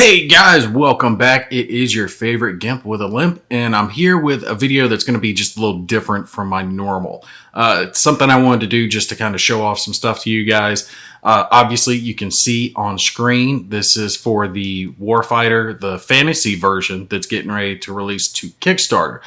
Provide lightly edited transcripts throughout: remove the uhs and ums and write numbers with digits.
Hey guys, welcome back. It is your favorite Gimp with a limp, and I'm here with a video that's going to be just a little different from my normal. It's something I wanted to do just to kind of show off some stuff to you guys. Obviously, you can see on screen, this is for the Warfighter, the fantasy version that's getting ready to release to Kickstarter.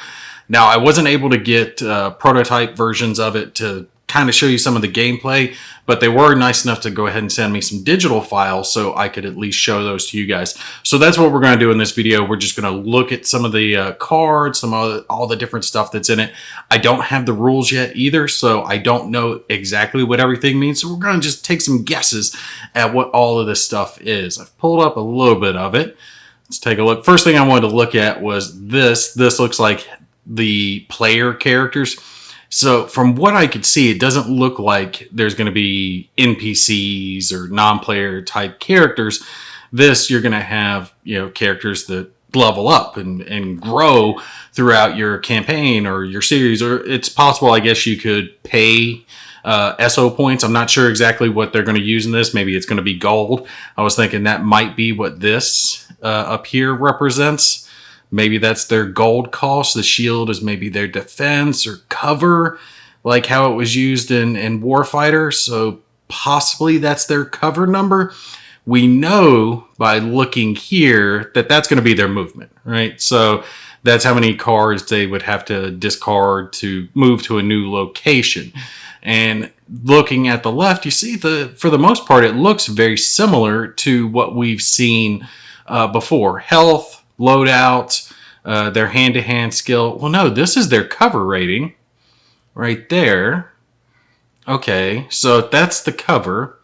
Now, I wasn't able to get prototype versions of it to kind of show you some of the gameplay, but they were nice enough to go ahead and send me some digital files so I could at least show those to you guys. So that's what we're going to do in this video. We're just going to look at some of the cards, some of all the different stuff that's in it. I don't have the rules yet either, so I don't know exactly what everything means. So we're going to just take some guesses at what all of this stuff is. I've pulled up a little bit of it. Let's take a look. First thing I wanted to look at was this. This looks like the player characters. So from what I could see, it doesn't look like there's going to be NPCs or non-player type characters. This, you're going to have, characters that level up and grow throughout your campaign or your series. Or it's possible, I guess, you could pay SO points. I'm not sure exactly what they're going to use in this. Maybe it's going to be gold. I was thinking that might be what this up here represents. Maybe that's their gold cost. The shield is maybe their defense or cover, like how it was used in Warfighter. So possibly that's their cover number. We know by looking here that that's going to be their movement, right? So that's how many cards they would have to discard to move to a new location. And looking at the left, you see for the most part, it looks very similar to what we've seen before. Health, loadout, their hand-to-hand skill. Well, no, this is their cover rating right there. Okay, so if that's the cover,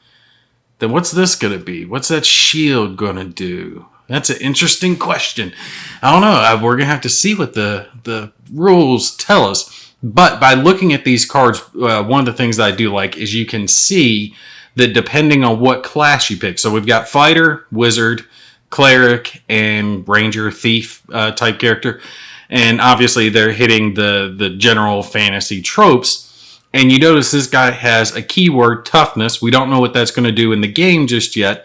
then what's this going to be? What's that shield going to do? That's an interesting question. I don't know. We're going to have to see what the rules tell us. But by looking at these cards, one of the things that I do like is you can see that depending on what class you pick. So we've got fighter, wizard, cleric, and ranger, thief type character, and obviously they're hitting the general fantasy tropes. And you notice this guy has a keyword, toughness. We don't know what that's going to do in the game just yet,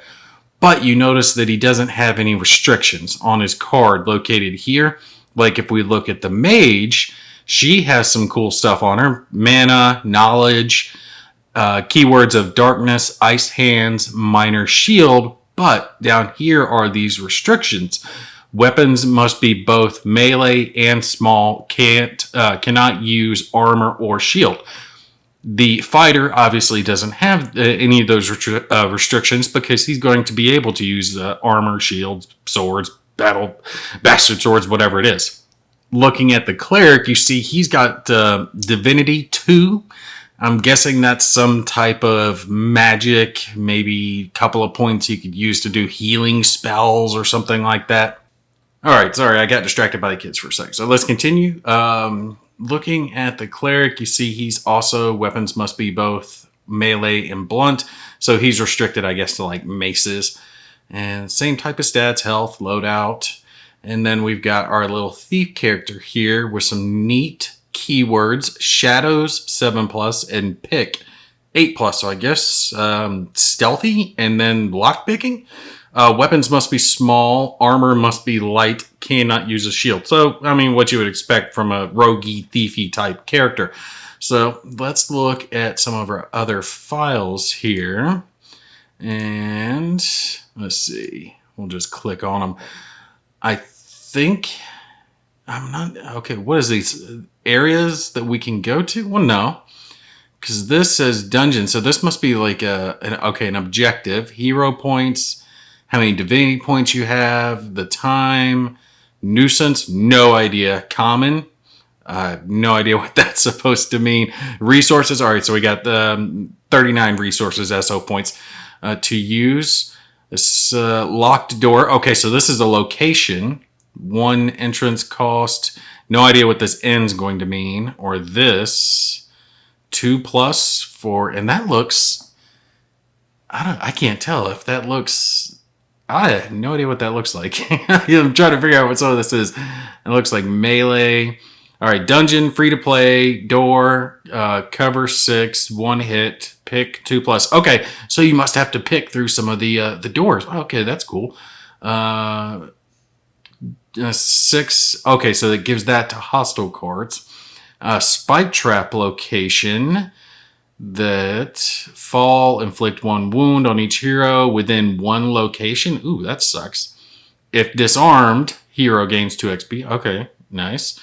but you notice that he doesn't have any restrictions on his card located here. Like if we look at the mage, she has some cool stuff on her: mana, knowledge, keywords of darkness, ice hands, minor shield. But down here are these restrictions. Weapons must be both melee and small, cannot use armor or shield. The fighter obviously doesn't have any of those restrictions because he's going to be able to use armor, shields, swords, bastard swords, whatever it is. Looking at the cleric, you see he's got Divinity 2. I'm guessing that's some type of magic, maybe a couple of points you could use to do healing spells or something like that. All right, sorry, I got distracted by the kids for a second. So let's continue. Looking at the cleric, you see he's also, weapons must be both melee and blunt. So he's restricted, I guess, to like maces. And same type of stats, health, loadout. And then we've got our little thief character here with some neat keywords: shadows 7+, and pick 8+. So I guess stealthy, and then lockpicking. Weapons must be small, armor must be light, cannot use a shield. So I mean, what you would expect from a roguey, thiefy type character. So let's look at some of our other files here, and let's see. We'll just click on them. I think I'm not okay. What is these areas that we can go to? Well, no, because this says dungeon, so this must be like an objective. Hero points, how many divinity points you have, the time, nuisance, no idea. Common, no idea what that's supposed to mean. Resources, all right, so we got the 39 resources, SO points to use. This locked door. Okay, so this is a location. 1 entrance cost. No idea what this end's going to mean. Or this 2+ for, and that looks, I can't tell if that looks, I have no idea what that looks like. I'm trying to figure out what some of this is. It looks like melee. All right, dungeon, free to play, door, cover 6, 1 hit, pick 2+. Okay, so you must have to pick through some of the doors. Okay, that's cool. Uh, 6. Okay, so it gives that to hostile cards. Spike trap location that fall, inflict 1 wound on each hero within 1 location. Ooh, that sucks. If disarmed, hero gains 2 XP. Okay, nice.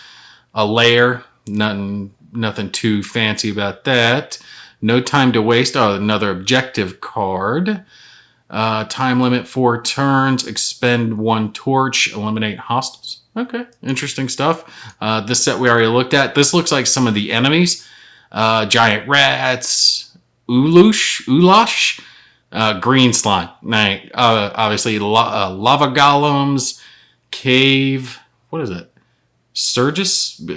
A lair, nothing too fancy about that. No time to waste. Oh, another objective card. Time limit 4 turns. Expend 1 torch. Eliminate hostiles. Okay, interesting stuff. This set we already looked at. This looks like some of the enemies. Giant rats. Ulash. Green slime. Obviously, lava golems. Cave. What is it? Surges?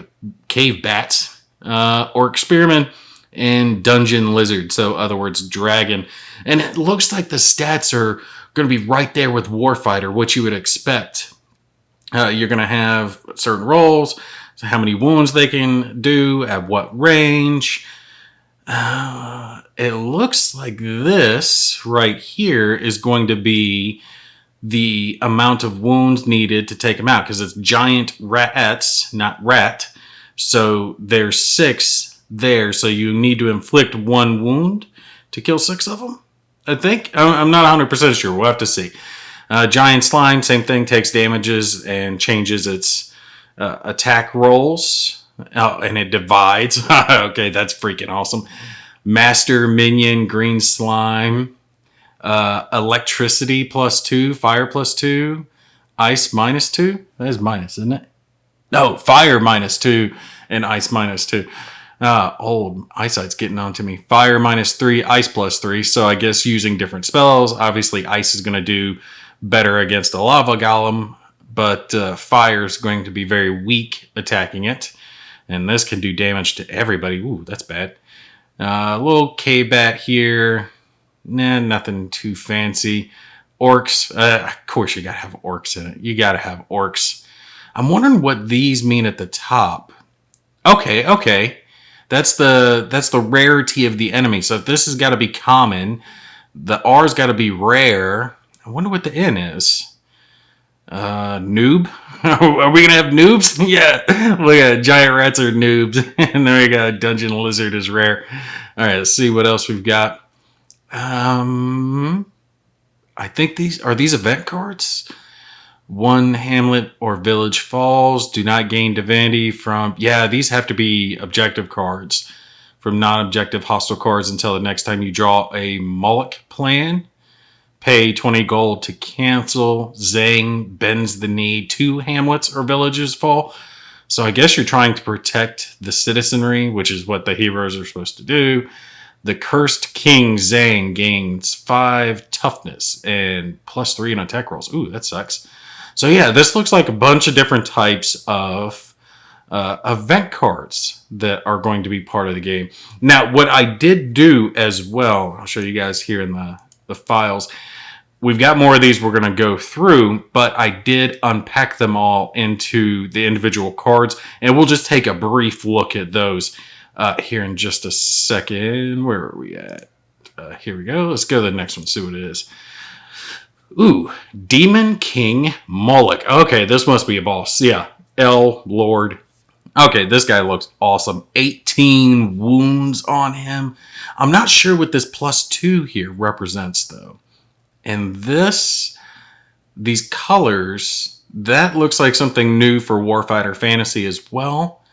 Cave bats. Orc spearmen. And dungeon lizard. So, other words, dragon. And it looks like the stats are going to be right there with Warfighter, what you would expect. You're going to have certain rolls, so how many wounds they can do, at what range. It looks like this right here is going to be the amount of wounds needed to take them out, because it's giant rats, not rat. So there's 6 there, so you need to inflict 1 wound to kill 6 of them, I think. I'm not 100% sure. We'll have to see. Giant slime, same thing, takes damages and changes its attack rolls. And it divides. Okay, that's freaking awesome. Master minion, green slime. Electricity +2, fire +2, ice -2. That is minus, isn't it? No, fire -2 and ice -2. Old eyesight's getting on to me. Fire -3, ice +3. So I guess using different spells. Obviously, ice is going to do better against a lava golem, but fire is going to be very weak attacking it. And this can do damage to everybody. Ooh, that's bad. Little K-Bat here. Nah, nothing too fancy. Orcs. Of course, you gotta have orcs in it. You gotta have orcs. I'm wondering what these mean at the top. Okay. That's the rarity of the enemy. So if this has got to be common, the R's got to be rare. I wonder what the N is. Noob? Are we gonna have noobs? Yeah. Look at it. Giant rats are noobs. And there we go. Dungeon lizard is rare. All right, let's see what else we've got. I think these event cards. 1 hamlet or village falls. Do not gain divinity from... Yeah, these have to be objective cards. From non-objective hostile cards until the next time you draw a Moloch plan. Pay 20 gold to cancel. Zang bends the knee. 2 hamlets or villages fall. So I guess you're trying to protect the citizenry, which is what the heroes are supposed to do. The Cursed King Zang gains 5 toughness and +3 in attack rolls. Ooh, that sucks. So yeah, this looks like a bunch of different types of event cards that are going to be part of the game. Now, what I did do as well, I'll show you guys here in the files. We've got more of these we're going to go through, but I did unpack them all into the individual cards, and we'll just take a brief look at those here in just a second. Where are we at? Here we go. Let's go to the next one, see what it is. Ooh, Demon King Moloch. Okay, this must be a boss. Yeah, L Lord. Okay, this guy looks awesome. 18 wounds on him. I'm not sure what this +2 here represents, though. And these colors, that looks like something new for Warfighter Fantasy as well.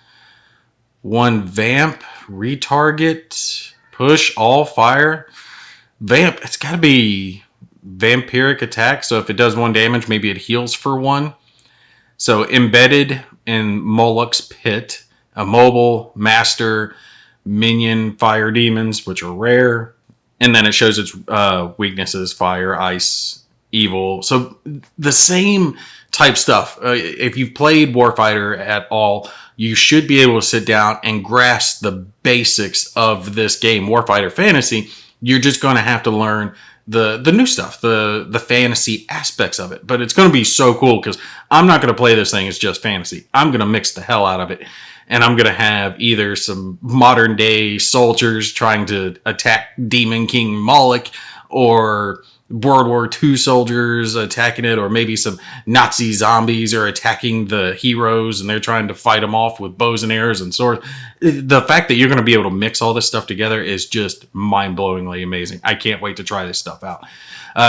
1 vamp, retarget, push, all fire. Vamp, it's got to be vampiric attack, so if it does 1 damage, maybe it heals for 1. So embedded in Moloch's pit, a mobile, master, minion, fire demons, which are rare, and then it shows its weaknesses: fire, ice, evil. So the same type stuff. If you've played Warfighter at all, you should be able to sit down and grasp the basics of this game, Warfighter Fantasy. You're just going to have to learn the new stuff, the fantasy aspects of it. But it's going to be so cool because I'm not going to play this thing as just fantasy. I'm going to mix the hell out of it. And I'm going to have either some modern day soldiers trying to attack Demon King Moloch, or World War II soldiers attacking it, or maybe some Nazi zombies are attacking the heroes and they're trying to fight them off with bows and arrows and swords. The fact that you're going to be able to mix all this stuff together is just mind-blowingly amazing. I can't wait to try this stuff out.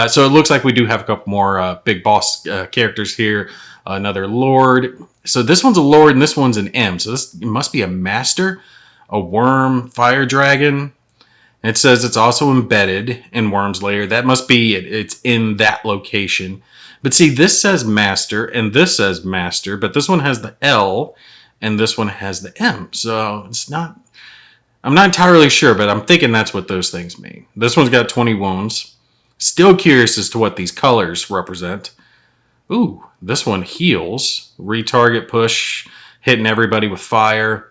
So it looks like we do have a couple more big boss characters here. Another Lord. So this one's a Lord and this one's an M. So this must be a Master, a Worm, Fire Dragon. It says it's also embedded in Worm's lair. That must be it. It's in that location. But see, this says Master and this says Master, but this one has the L and this one has the M. So it's not, I'm not entirely sure, but I'm thinking that's what those things mean. This one's got 20 wounds. Still curious as to what these colors represent. Ooh, this one heals. Retarget push, hitting everybody with fire.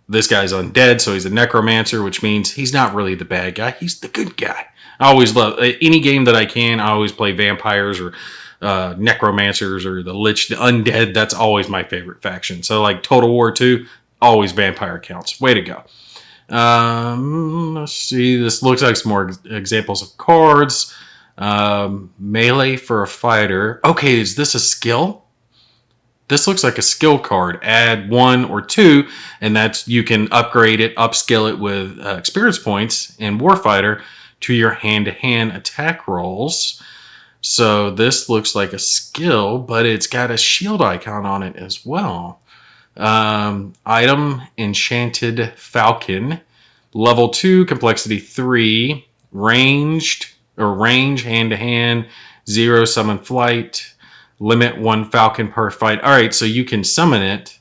This guy's undead, so he's a necromancer, which means he's not really the bad guy. He's the good guy. I always love any game that I can. I always play vampires or necromancers or the lich, the undead. That's always my favorite faction. So like Total War 2, always vampire counts. Way to go. Let's see. This looks like some more examples of cards. Melee for a fighter. Okay, is this a skill? This looks like a skill card. Add 1 or 2, and that's you can upgrade it, upskill it with experience points in Warfighter to your hand-to-hand attack rolls. So this looks like a skill, but it's got a shield icon on it as well. Item, Enchanted Falcon. Level 2, complexity 3. Range, hand-to-hand. 0, summon flight. Limit 1 falcon per fight. All right, so you can summon it,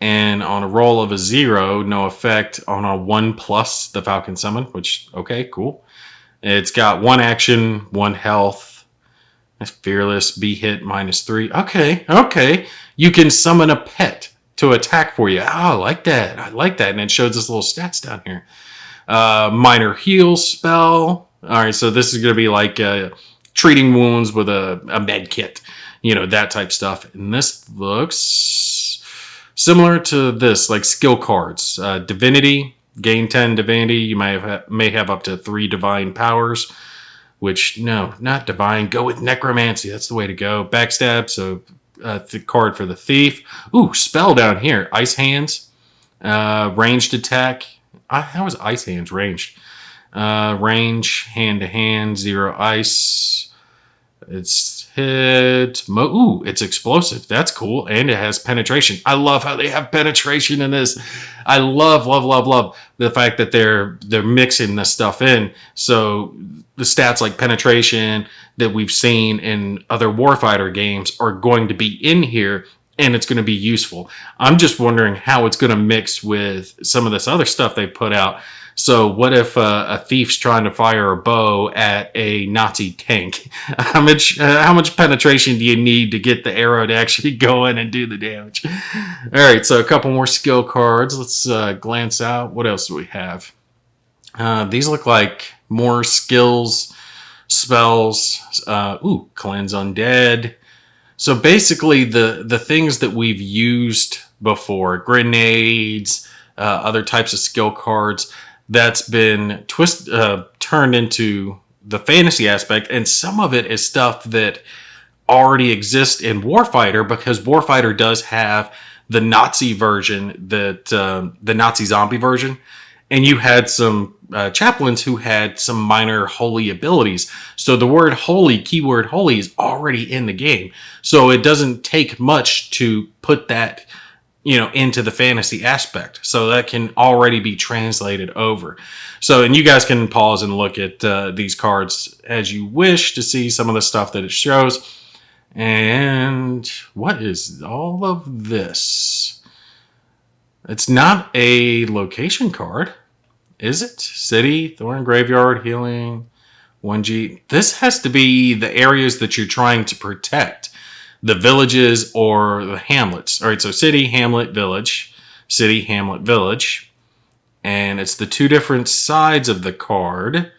and on a roll of a 0, no effect. On a 1+ the falcon summon, which, okay, cool. It's got 1 action, 1 health. That's fearless, be hit -3. Okay. You can summon a pet to attack for you. Oh, I like that. And it shows us little stats down here. Minor heal spell. All right, so this is going to be like treating wounds with a med kit, that type stuff. And this looks similar to this, like skill cards. Divinity, gain 10 divinity. You may have up to 3 divine powers, which, no, not divine. Go with necromancy. That's the way to go. Backstab, so the card for the thief. Ooh, spell down here. Ice hands, ranged attack. How is ice hands ranged? Range, hand-to-hand, 0 ice. It's hit. Ooh, it's explosive. That's cool. And it has penetration. I love how they have penetration in this. I love the fact that they're mixing this stuff in. So the stats like penetration that we've seen in other Warfighter games are going to be in here, and it's going to be useful. I'm just wondering how it's going to mix with some of this other stuff they put out. So what if a thief's trying to fire a bow at a Nazi tank? How much penetration do you need to get the arrow to actually go in and do the damage? All right, so a couple more skill cards. Let's glance out. What else do we have? These look like more skills, spells. Cleanse undead. So basically the things that we've used before, grenades, other types of skill cards, that's been turned into the fantasy aspect, and some of it is stuff that already exists in Warfighter, because Warfighter does have the Nazi version, the Nazi zombie version, and you had some chaplains who had some minor holy abilities. So the word holy, keyword holy, is already in the game. So it doesn't take much to put that into the fantasy aspect. So that can already be translated over. So, and you guys can pause and look at these cards as you wish to see some of the stuff that it shows. And what is all of this? It's not a location card, is it? City, Thorn Graveyard, Healing, 1G. This has to be the areas that you're trying to protect. The villages or the hamlets. All right, so city, hamlet, village. City, hamlet, village. And it's the 2 different sides of the card.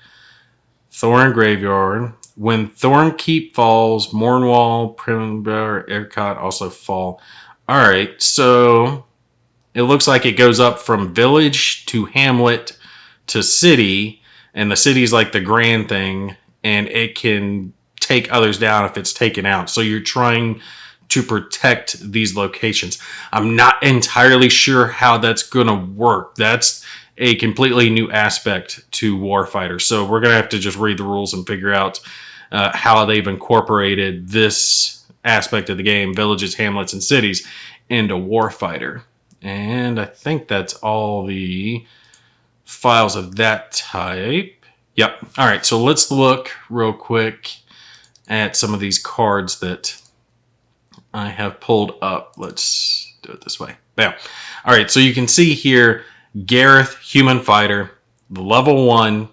Thorn Graveyard. When Thorn Keep falls, Mornwall, Primber, Ercot also fall. All right, so it looks like it goes up from village to hamlet to city. And the city's like the grand thing. and it can take others down if it's taken out. So you're trying to protect these locations. I'm not entirely sure how that's going to work. That's a completely new aspect to Warfighter. So we're going to have to just read the rules and figure out how they've incorporated this aspect of the game, villages, hamlets, and cities, into Warfighter. And I think that's all the files of that type. Yep. All right, so let's look real quick at some of these cards that I have pulled up. Let's do it this way. Bam. All right, so you can see here, Gareth, human fighter, level 1,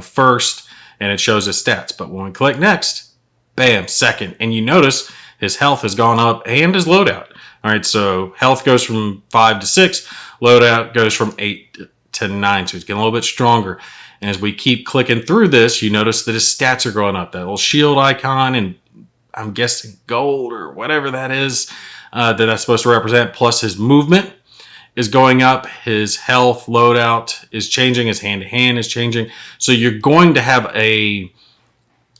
first, and it shows his stats. But when we click next, bam, second. And you notice his health has gone up and his loadout. All right, so health goes from 5 to 6, loadout goes from 8 to 9, so he's getting a little bit stronger. And as we keep clicking through this, you notice that his stats are going up. That little shield icon, and I'm guessing gold or whatever that is that that's supposed to represent, plus his movement is going up, his health loadout is changing, his hand-to-hand is changing. So you're going to have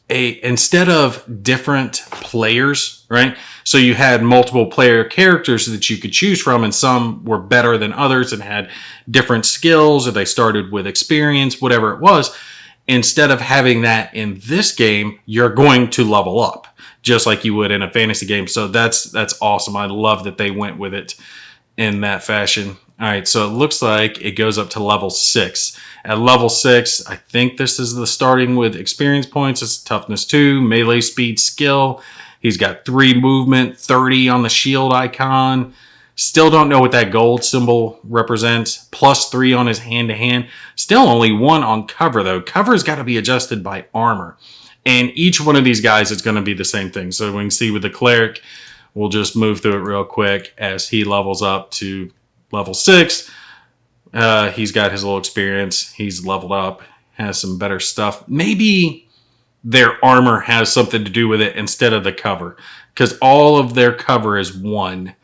instead of different players, right? So you had multiple player characters that you could choose from, and some were better than others and had different skills, or they started with experience, whatever it was. Instead of having that in this game, you're going to level up, just like you would in a fantasy game. So that's awesome. I love that they went with it in that fashion. All right, so it looks like it goes up to level 6. At level 6, I think this is the starting with experience points. It's toughness 2, melee speed, skill. He's got 3 movement, 30 on the shield icon. Still don't know what that gold symbol represents. Plus 3 on his hand-to-hand. Still only 1 on cover, though. Cover's got to be adjusted by armor. And each one of these guys is going to be the same thing. So we can see with the cleric, we'll just move through it real quick as he levels up to level 6. He's got his little experience. He's leveled up, has some better stuff. Maybe their armor has something to do with it instead of the cover, because all of their cover is 1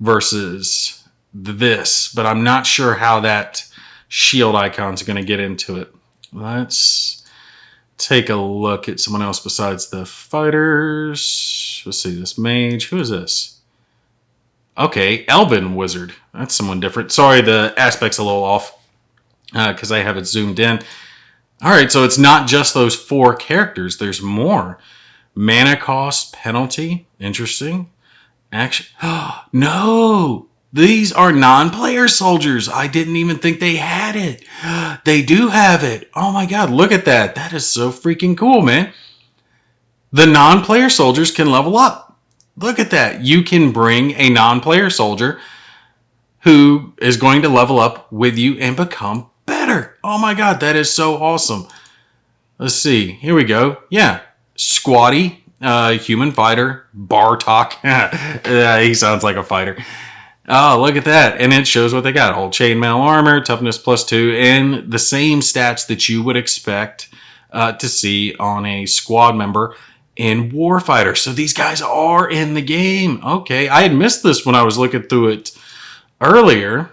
versus this, but I'm not sure how that shield icon is going to get into it. Let's take a look at someone else besides the fighters. Let's see, this mage. Who is this? Okay, Elven Wizard. That's someone different. Sorry, the aspect's a little off because I have it zoomed in. All right, so it's not just those 4 characters. There's more. Mana cost, penalty. Interesting. Action. No! These are non-player soldiers. I didn't even think they had it. They do have it. Oh my god, look at that. That is so freaking cool, man. The non-player soldiers can level up. Look at that. You can bring a non-player soldier who is going to level up with you and become better. Oh my god, that is so awesome. Let's see. Here we go. Yeah. Squatty, human fighter, Bartok. He sounds like a fighter. Oh, look at that. And it shows what they got. Whole chainmail armor, toughness +2, and the same stats that you would expect to see on a squad member in Warfighter. So these guys are in the game. Okay, I had missed this when I was looking through it earlier.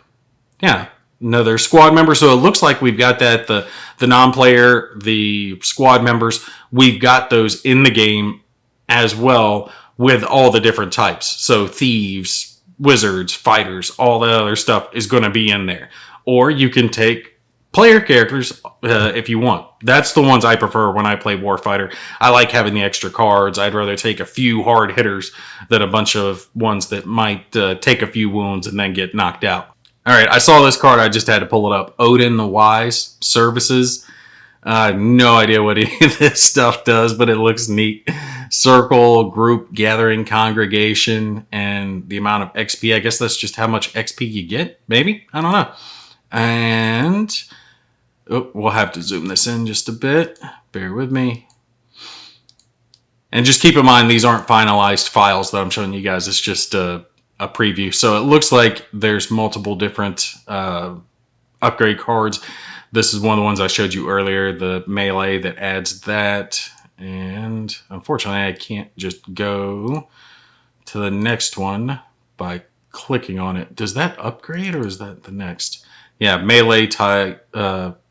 Yeah, another squad member. So it looks like we've got that, the non-player, the squad members, we've got those in the game as well with all the different types. So thieves, wizards, fighters, all that other stuff is going to be in there. Or you can take player characters if you want. That's the ones I prefer when I play Warfighter. I like having the extra cards. I'd rather take a few hard hitters than a bunch of ones that might take a few wounds and then get knocked out. All right, I saw this card. I just had to pull it up. Odin the Wise, Services. No idea what any of this stuff does, but it looks neat. Circle, group, gathering, congregation, and the amount of XP. I guess that's just how much XP you get, maybe? I don't know. And we'll have to zoom this in just a bit. Bear with me. And just keep in mind, these aren't finalized files that I'm showing you guys. It's just a preview. So it looks like there's multiple different upgrade cards. This is one of the ones I showed you earlier, the melee that adds that. And unfortunately, I can't just go to the next one by clicking on it. Does that upgrade or is that the next? Yeah, melee type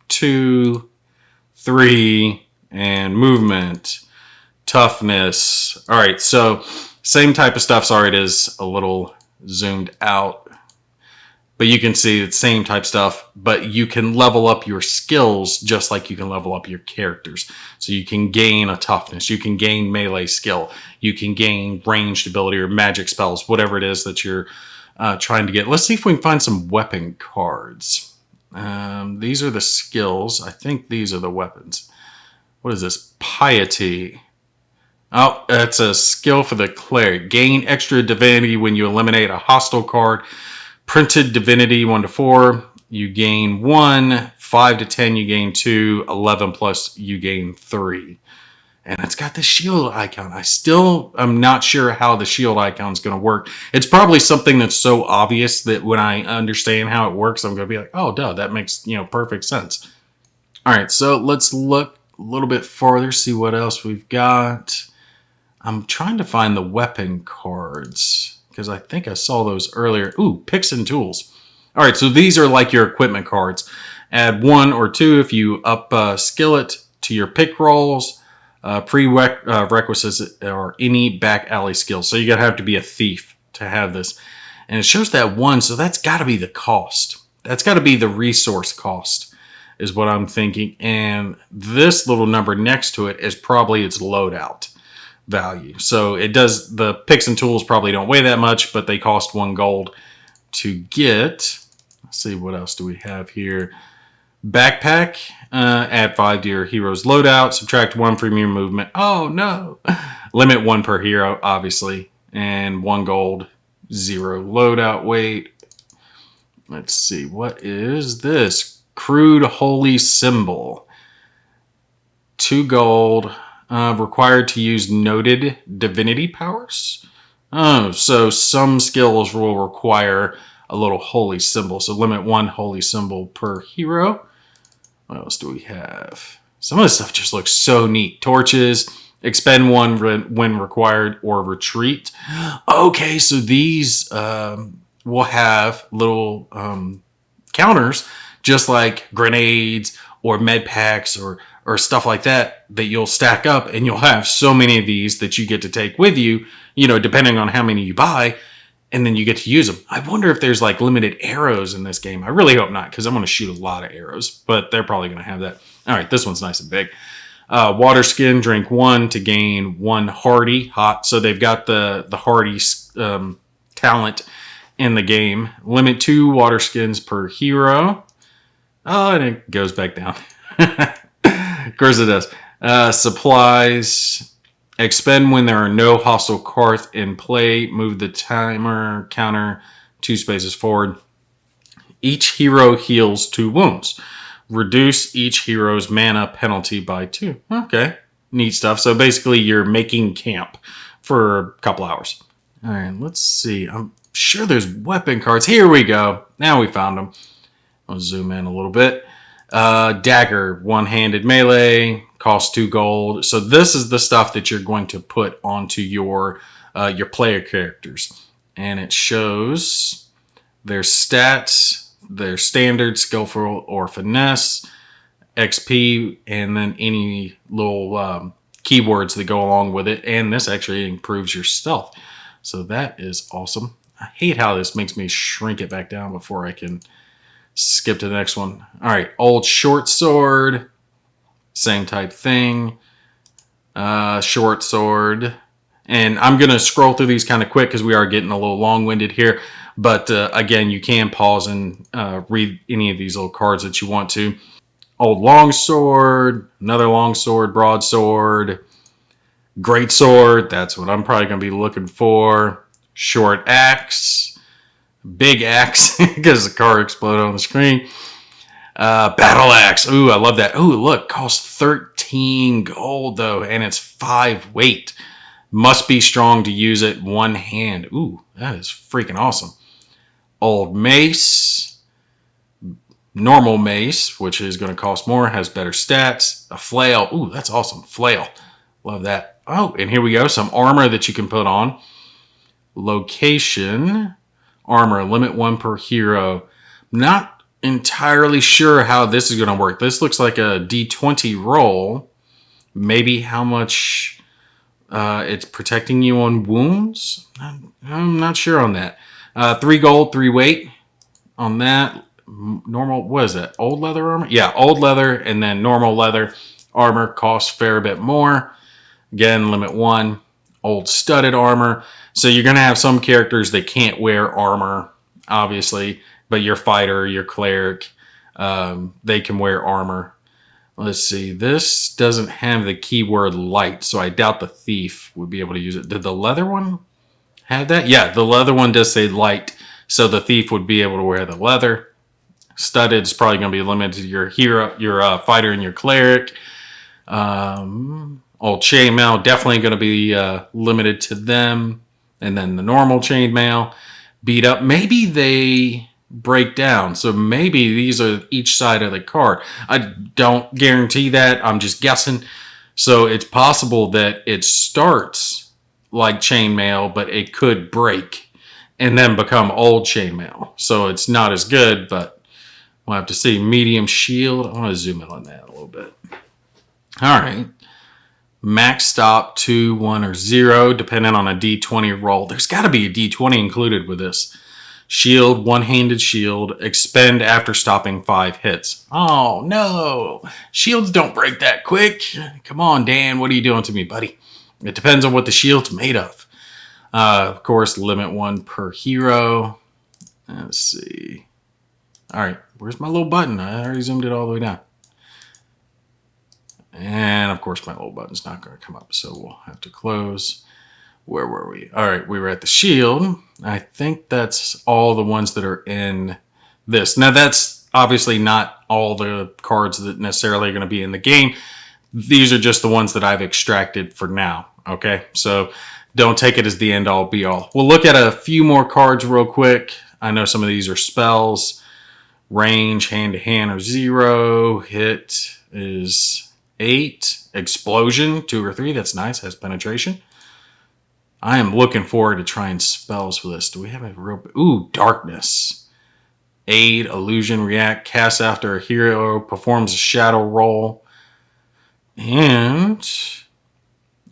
2, 3, and movement, toughness. All right, so same type of stuff. Sorry, it is a little zoomed out. But you can see the same type stuff, but you can level up your skills just like you can level up your characters. So you can gain a toughness, you can gain melee skill, you can gain ranged ability or magic spells, whatever it is that you're trying to get. Let's see if we can find some weapon cards. These are the skills. I think these are the weapons. What is this? Piety. Oh, that's a skill for the cleric. Gain extra divinity when you eliminate a hostile card. Printed divinity 1 to 4, you gain 1. 5 to 10, you gain 2. 11 plus, you gain 3. And it's got the shield icon. I'm not sure how the shield icon is going to work. It's probably something that's so obvious that when I understand how it works, I'm going to be like, oh, duh, that makes perfect sense. All right, so let's look a little bit farther, see what else we've got. I'm trying to find the weapon cards, because I think I saw those earlier. Ooh, picks and tools. All right, so these are like your equipment cards. Add 1 or 2 if you up skill it to your pick rolls. Prerequisites or any back alley skills. So you're going to have to be a thief to have this. And it shows that 1, so that's got to be the cost. That's got to be the resource cost, is what I'm thinking. And this little number next to it is probably its loadout value. So it does, the picks and tools probably don't weigh that much, but they cost 1 gold to get. Let's see, what else do we have here? Backpack, add 5 to your hero's loadout, subtract 1 from your movement. Oh no! Limit 1 per hero, obviously, and 1 gold, 0 loadout weight. Let's see, what is this? Crude holy symbol. 2 gold. Required to use noted divinity powers. Oh, so some skills will require a little holy symbol. So limit 1 holy symbol per hero. What else do we have? Some of this stuff just looks so neat. Torches, expend 1 when required, or retreat. Okay, so these will have little counters, just like grenades or med packs or stuff like that you'll stack up, and you'll have so many of these that you get to take with you, depending on how many you buy, and then you get to use them. I wonder if there's like limited arrows in this game. I really hope not, because I'm going to shoot a lot of arrows, but they're probably going to have that. All right, this one's nice and big. Water skin, drink 1 to gain 1 hardy, hot. So they've got the hardy talent in the game. Limit 2 water skins per hero. Oh, and it goes back down. Of course it does. Supplies. Expend when there are no hostile cards in play. Move the timer counter 2 spaces forward. Each hero heals 2 wounds. Reduce each hero's mana penalty by 2. Okay. Neat stuff. So basically you're making camp for a couple hours. All right, let's see. I'm sure there's weapon cards. Here we go. Now we found them. I'll zoom in a little bit. Dagger, one-handed melee, costs 2 gold. So this is the stuff that you're going to put onto your player characters. And it shows their stats, their standard, skillful, or finesse, XP, and then any little keywords that go along with it. And this actually improves your stealth. So that is awesome. I hate how this makes me shrink it back down before I can skip to the next one. All right, old short sword, same type thing. Short sword. And I'm going to scroll through these kind of quick because we are getting a little long-winded here. But again, you can pause and read any of these little cards that you want to. Old long sword, another long sword, broadsword, great sword. That's what I'm probably going to be looking for. Short axe, big axe because the car exploded on the screen. Battle axe. Ooh, I love that. Ooh, look, costs 13 gold though, and it's 5 weight. Must be strong to use it one hand. Ooh, that is freaking awesome. Old mace. Normal mace, which is going to cost more, has better stats. A flail. Ooh, that's awesome. Flail. Love that. Oh, and here we go. Some armor that you can put on. Location. Armor. Limit 1 per hero. Not entirely sure how this is going to work. This looks like a D20 roll maybe how much it's protecting you on wounds. I'm not sure on that. 3 gold, 3 weight on that. Normal, what is that? Old leather armor? Yeah, old leather and then normal leather armor costs a fair bit more. Again, limit 1. Old studded armor. So you're going to have some characters that can't wear armor, obviously, but your fighter, your cleric, they can wear armor. Let's see. This doesn't have the keyword light, so I doubt the thief would be able to use it. Did the leather one have that? Yeah, the leather one does say light, so the thief would be able to wear the leather. Studded is probably going to be limited to your hero, your fighter, and your cleric. Old chainmail definitely going to be limited to them, and then the normal chainmail. Beat up. Maybe they break down, so maybe these are each side of the card. I don't guarantee that. I'm just guessing. So it's possible that it starts like chainmail, but it could break and then become old chainmail. So it's not as good, but we'll have to see. Medium shield. I want to zoom in on that a little bit. All right. Max stop 2, 1, or 0, depending on a D20 roll. There's got to be a D20 included with this. Shield, one-handed shield. Expend after stopping 5 hits. Oh, no. Shields don't break that quick. Come on, Dan. What are you doing to me, buddy? It depends on what the shield's made of. Of course, limit 1 per hero. Let's see. All right. Where's my little button? I already zoomed it all the way down. And, of course, my little button's not going to come up, so we'll have to close. Where were we? All right, we were at the shield. I think that's all the ones that are in this. Now, that's obviously not all the cards that necessarily are going to be in the game. These are just the ones that I've extracted for now, okay? So don't take it as the end-all, be-all. We'll look at a few more cards real quick. I know some of these are spells. Range, hand-to-hand, or 0. Hit is 8. Explosion, 2 or 3. That's nice. Has penetration. I am looking forward to trying spells with this. Do we have a real... Ooh, darkness. Aid, illusion, react, cast after a hero, performs a shadow roll. And...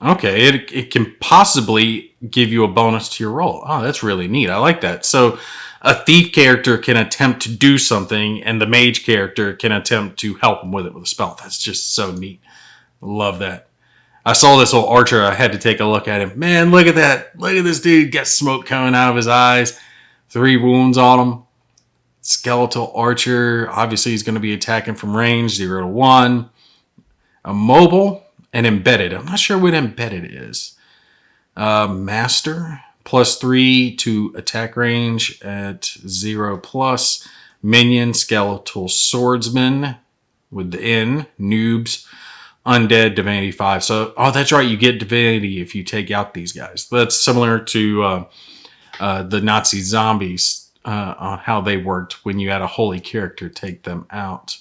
okay, it can possibly give you a bonus to your roll. Oh, that's really neat. I like that. So a thief character can attempt to do something, and the mage character can attempt to help him with it with a spell. That's just so neat. Love that. I saw this little archer. I had to take a look at him. Man, look at that. Look at this dude. Got smoke coming out of his eyes. 3 wounds on him. Skeletal archer. Obviously, he's going to be attacking from range, 0 to 1. A mobile and embedded. I'm not sure what embedded is. Master. +3 to attack range at 0+. Minion, skeletal swordsman with the N. Noobs, undead, divinity 5. So, oh, that's right. You get divinity if you take out these guys. That's similar to the Nazi zombies, on how they worked when you had a holy character take them out.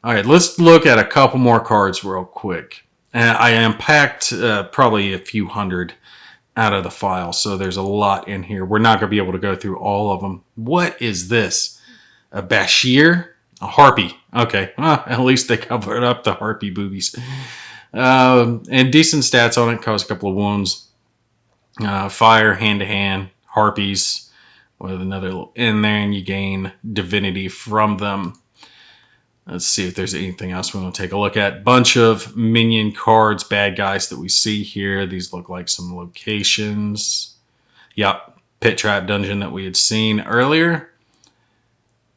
All right, let's look at a couple more cards real quick. I unpacked probably a few hundred out of the file, so there's a lot in here. We're not going to be able to go through all of them. What is this? A Bashir? A harpy. Okay, well, at least they covered up the harpy boobies. And decent stats on it. Cause a couple of wounds. Fire, hand-to-hand, harpies with another little in there, and you gain divinity from them. Let's see if there's anything else we want to take a look at. Bunch of minion cards, bad guys that we see here. These look like some locations. Yep, pit trap dungeon that we had seen earlier.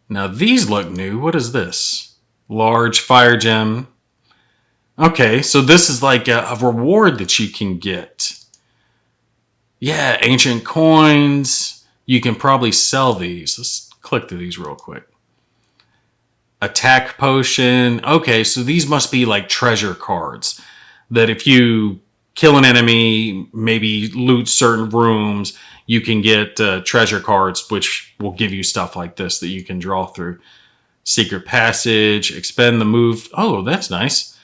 Now these look new. What is this? Large fire gem. Okay, so this is like a reward that you can get. Yeah, ancient coins. You can probably sell these. Let's click through these real quick. Attack potion. Okay, so these must be like treasure cards that if you kill an enemy, maybe loot certain rooms, you can get treasure cards, which will give you stuff like this that you can draw through. Secret passage, expend the move. Oh, that's nice.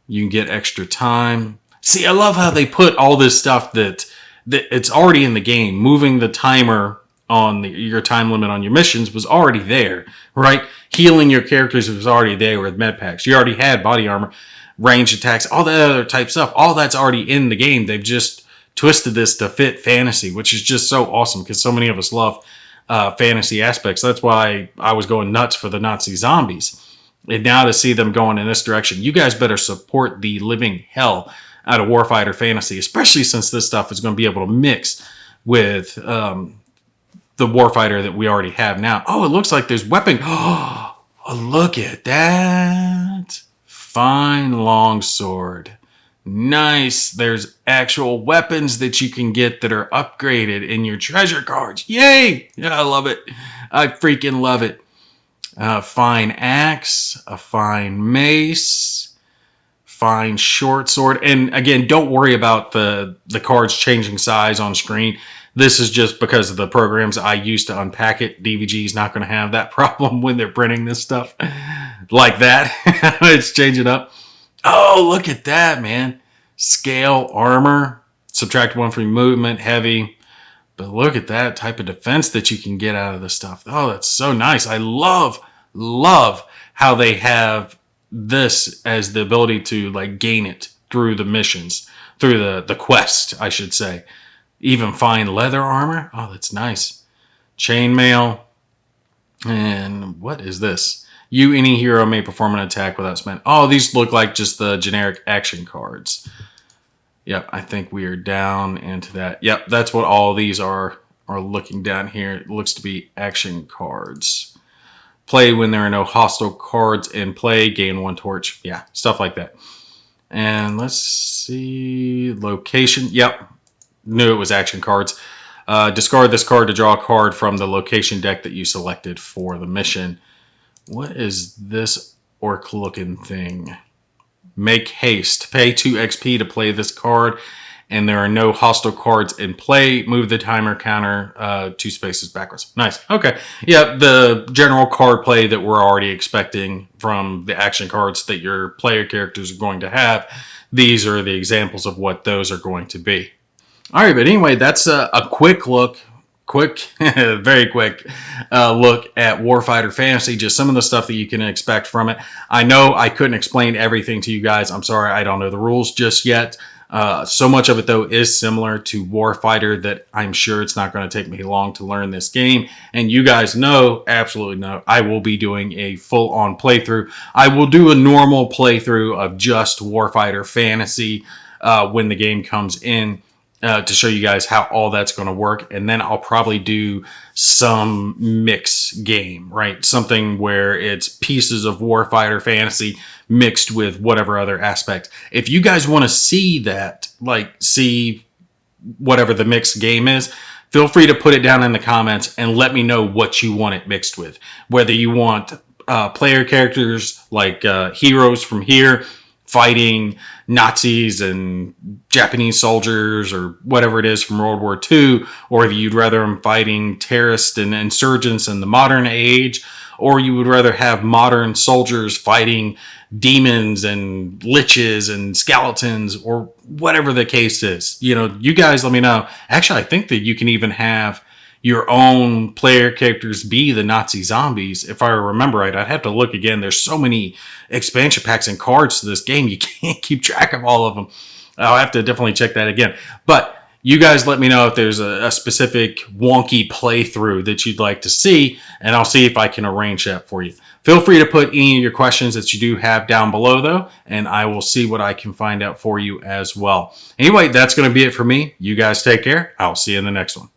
You can get extra time. See, I love how they put all this stuff that it's already in the game. Moving the timer on your time limit on your missions was already there, right? Healing your characters was already there with med packs. You already had body armor. range attacks, all that other type stuff. All that's already in the game. They've just twisted this to fit fantasy, which is just so awesome because so many of us love fantasy aspects. That's why I was going nuts for the Nazi zombies. And now to see them going in this direction, you guys better support the living hell out of Warfighter Fantasy, especially since this stuff is going to be able to mix with the Warfighter that we already have now. Oh, it looks like there's weapon. Oh, look at that. Fine longsword. Nice. There's actual weapons that you can get that are upgraded in your treasure cards. Yay! Yeah, I love it. I freaking love it. A fine axe, a fine mace, fine short sword. And again, don't worry about the cards changing size on screen. This is just because of the programs I use to unpack it. DVG is not going to have that problem when they're printing this stuff like that. It's changing up. Oh, look at that, man. Scale, armor, subtract 1 from movement, heavy. But look at that type of defense that you can get out of this stuff. Oh, that's so nice. I love how they have this as the ability to like gain it through the missions, through the quest, I should say. Even fine leather armor. Oh, that's nice. Chainmail. And what is this? You, any hero, may perform an attack without spending. Oh, these look like just the generic action cards. Yep, I think we are down into that. Yep, that's what all these are looking down here. It looks to be action cards. Play when there are no hostile cards in play. Gain 1 torch. Yeah, stuff like that. And let's see. Location. Yep, knew it was action cards. Discard this card to draw a card from the location deck that you selected for the mission. What is this orc-looking thing? Make haste. Pay 2 XP to play this card, and there are no hostile cards in play. Move the timer counter 2 spaces backwards. Nice. Okay. Yeah, the general card play that we're already expecting from the action cards that your player characters are going to have. These are the examples of what those are going to be. All right, but anyway, that's a quick look. Very quick look at Warfighter Fantasy, just some of the stuff that you can expect from it. I know I couldn't explain everything to you guys. I'm sorry, I don't know the rules just yet. So much of it, though, is similar to Warfighter that I'm sure it's not going to take me long to learn this game. And you guys know, absolutely know, I will be doing a full-on playthrough. I will do a normal playthrough of just Warfighter Fantasy when the game comes in. To show you guys how all that's going to work. And then I'll probably do some mix game, right? Something where it's pieces of Warfighter Fantasy mixed with whatever other aspect. If you guys want to see that, like see whatever the mixed game is, feel free to put it down in the comments and let me know what you want it mixed with. Whether you want player characters like heroes from here, fighting Nazis and Japanese soldiers or whatever it is from World War II, or if you'd rather them fighting terrorists and insurgents in the modern age, or you would rather have modern soldiers fighting demons and liches and skeletons, or whatever the case is. You know, you guys let me know. Actually, I think that you can even have your own player characters be the Nazi zombies. If I remember right, I'd have to look again. There's so many expansion packs and cards to this game. You can't keep track of all of them. I'll have to definitely check that again. But you guys let me know if there's a specific wonky playthrough that you'd like to see, and I'll see if I can arrange that for you. Feel free to put any of your questions that you do have down below, though, and I will see what I can find out for you as well. Anyway, that's going to be it for me. You guys take care. I'll see you in the next one.